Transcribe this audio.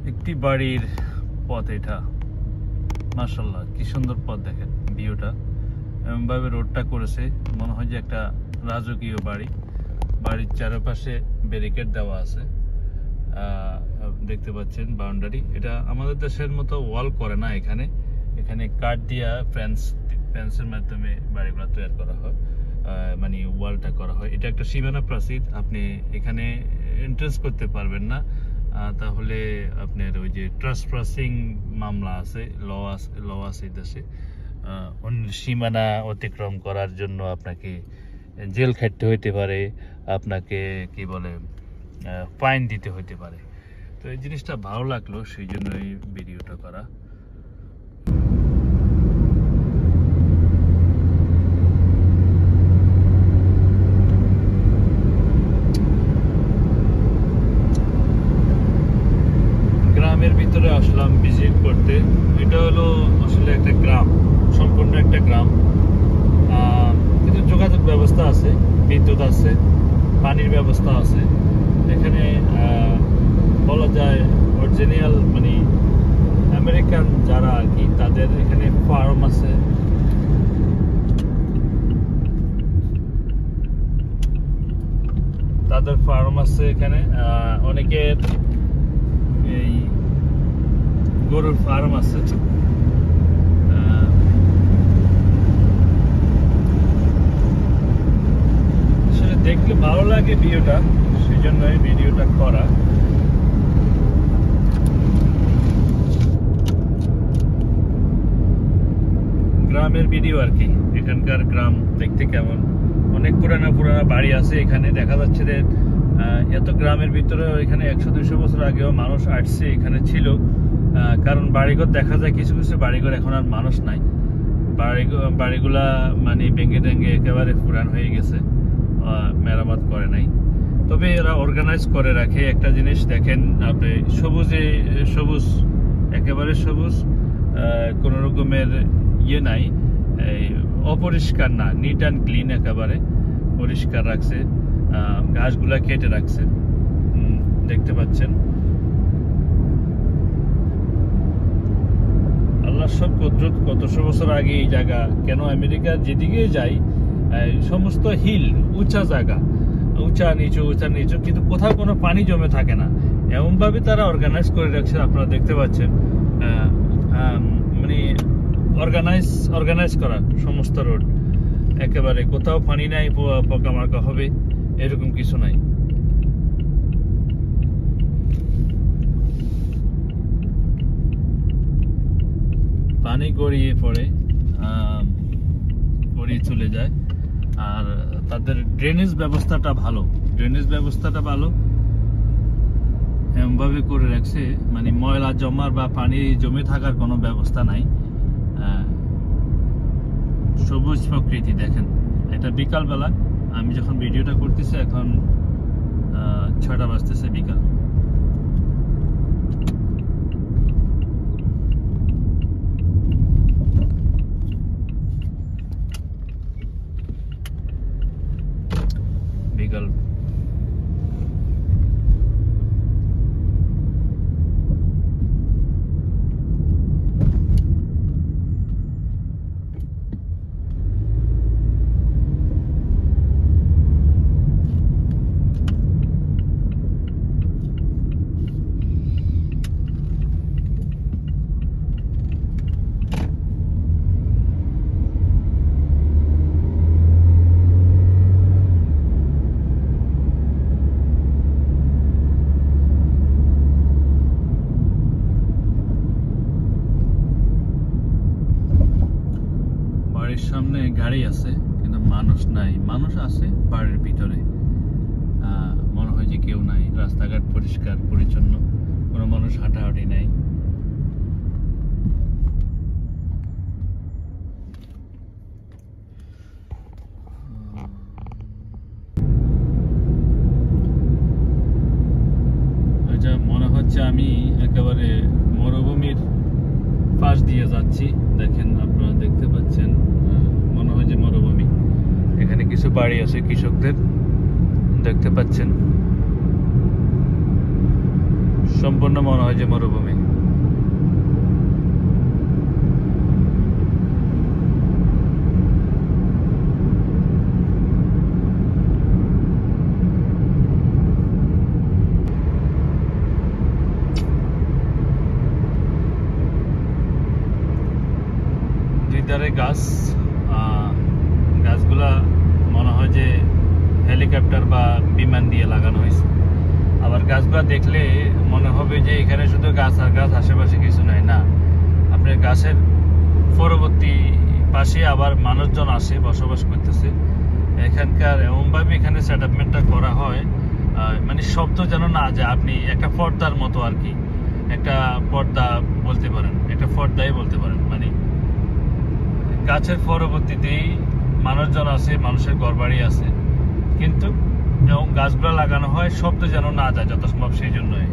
একটি বাড়ির পথ এটা, মাশাআল্লাহ কি সুন্দর পথ, দেখেন ভিউটা এমন ভাবে রোডটা করেছে, মনে হয় যে একটা রাজকীয় বাড়ি। বাড়ির চারপাশে ব্যারিকেড দেওয়া আছে, দেখতে পাচ্ছেন বাউন্ডারি। এটা আমাদের দেশের মতো ওয়াল করে না, এখানে এখানে কাঠ দিয়া ফেন্সের মাধ্যমে বাড়িগুলো তৈরি করা হয়, মানে ওয়ালটা করা হয়। এটা একটা সীমানা প্রাচীর, আপনি এখানে এন্ট্রেন্স করতে পারবেন না, তাহলে আপনার ওই যে ট্রাসপাসিং মামলা আছে, ল আছে দেশে, সীমানা অতিক্রম করার জন্য আপনাকে জেল খাটতে হইতে পারে, আপনাকে কি বলে ফাইন দিতে হইতে পারে। তো এই জিনিসটা ভালো লাগলো, সেই জন্য এই ভিডিওটা করা। গ্রামের ভিতরে আসলাম ভিজিট করতে। এটা হলো আসলে একটা গ্রাম, সম্পূর্ণ একটা গ্রাম, কিন্তু যোগাযোগ ব্যবস্থা আছে, বিদ্যুৎ আছে, পানির ব্যবস্থা আছে। এখানে বলা যায় অরিজিনাল মানে আমেরিকান যারা আর কি, তাদের এখানে ফার্ম আছে। তাদের ফার্ম আছে এখানে, অনেকের এই গরুর ফার্ম আছে। আসলে দেখলে ভালো লাগে ভিডিওটা, সেই জন্য এই ভিডিওটা করা। গ্রামের ভিডিও আর কি, এখানকার গ্রাম দেখতে কেমন। অনেক পুরানা বাড়ি আছে এখানে, দেখা যাচ্ছে যে এত গ্রামের ভিতরে এখানে 100-200 বছর আগেও মানুষ আসছে, এখানে ছিল। কারণ বাড়িঘর দেখা যায়, কিছু কিছু বাড়িঘর এখন আর মানুষ নাই, বাড়িগুলা মানে ভেঙে টেঙ্গে একেবারে পুরান হয়ে গেছে, মেরামত করে নাই। তবে এরা অর্গানাইজ করে রাখে। একটা জিনিস দেখেন আপনি, সবুজ, একেবারে সবুজ, কোনো রকমের ইয়ে নাই, অপরিষ্কার না, নিট অ্যান্ড ক্লিন, একেবারে পরিষ্কার রাখছে। গাছগুলা কেটে রাখছে, দেখতে পাচ্ছেন। আল্লাহ সব কুদরত, কতশো বছর আগে এই জায়গা, কেন আমেরিকার যেদিকে যাই সমস্ত হিল, উঁচা জায়গা, উঁচা নিচু, কিন্তু কোথাও কোনো পানি জমে থাকে না, এমন ভাবে তারা অর্গানাইজ করে রাখছে। আপনারা দেখতে পাচ্ছেন, মানে অর্গানাইজ করা সমস্ত রোড, একেবারে কোথাও পানি নাই, পোকামাকড় হবে এরকম কিছু নাই। পানি গড়িয়ে পড়ে, গড়িয়ে চলে যায়। আর তাদের ড্রেনেজ ব্যবস্থাটা ভালো, এমনভাবে করে রাখছে, মানে ময়লা জমার বা পানি জমে থাকার কোনো ব্যবস্থা নাই। সবুজ প্রকৃতি দেখেন। এটা বিকালবেলা, আমি যখন ভিডিওটা করতেছি এখন 6টা বাজতেছে বিকাল। বাড়ির সামনে গাড়ি আছে কিন্তু মানুষ নাই, মানুষ আছে বাড়ির ভিতরে, মনে হয় যে কেউ নাই। রাস্তাঘাট পরিষ্কার পরিচ্ছন্ন, কোনো মানুষ হাঁটাহাঁটি নাই। এটা মনে হচ্ছে আমি একেবারে মরুভূমির পাশ দিয়ে যাচ্ছি। দেখেন, আপনারা দেখতে পাচ্ছেন, মনে হয় যে মরুভূমি। এখানে কিছু বাড়ি আছে কৃষকদের, দেখতে পাচ্ছেন সম্পূর্ণ মনে হয় যে মরুভূমি। দুই ধারে গাছ, গাছগুলা মনে হয় যে হেলিকপ্টার বা বিমান দিয়ে লাগানো হয়েছে। আবার গাছগুলা দেখলে মনে হবে যে এখানে শুধু গাছ আর গাছ, আশেপাশে কিছু নাই। না, আপনার গাছের পরবর্তী পাশে আবার মানুষজন আসে, বসবাস করতেছে এখানকার। এমনভাবে এখানে সেটআপমেন্টটা করা হয়, মানে শব্দ যেন না যায়। আপনি একটা পর্দার মতো আর কি, একটা পর্দা বলতে পারেন, একটা পর্দাই বলতে পারেন। মানে গাছের পরবর্তীতেই মানুষজন আছে, মানুষের ঘরবাড়ি আছে, কিন্তু গাছগুলো লাগানো হয় শব্দ যেন না যায় যত সম্ভব সেই জন্যই।